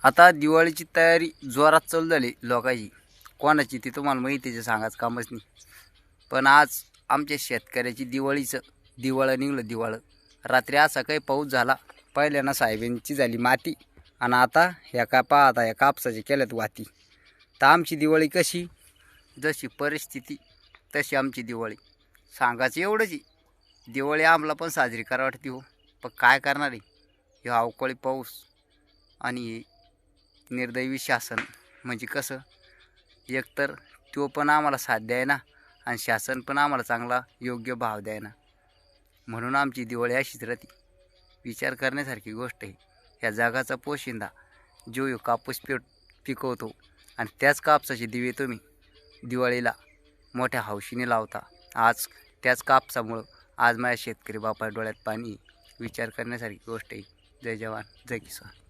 आता दिवाळीची तयारी जोरात चालू झाली लोकांची. कोणाची ती तुम्हाला माहिती आहे, सांगायचं कामच नाही. पण आज आमच्या शेतकऱ्याची दिवाळं निघलं. दिवाळं रात्री असा काही पाऊस झाला, पहिल्यानं साहेबांची झाली माती आणि आता ह्या आता या कापसाची केल्यात वाती. तर आमची दिवाळी कशी, जशी परिस्थिती तशी आमची दिवाळी. सांगायचं एवढंच आहे, दिवाळी आम्हाला पण साजरी करा वाटते हो. पण काय करणार आहे, ह्या अवकाळी पाऊस आणि निर्दैवी शासन. म्हणजे कसं, एकतर तो पण आम्हाला साथ द्यायना आणि शासन पण आम्हाला चांगला योग्य भाव द्यायना. म्हणून आमची दिवाळी अशीच राहते. विचार करण्यासारखी गोष्ट आहे. ह्या जगाचा पोशिंदा जो कापूस पिकवतो आणि त्याच कापसाचे दिवे तुम्ही दिवाळीला मोठ्या हौशीने लावता. आज त्याच कापसामुळं आज माझ्या शेतकरी बापा डोळ्यात पाणी. विचार करण्यासारखी गोष्ट आहे. जय जवान जय किसान.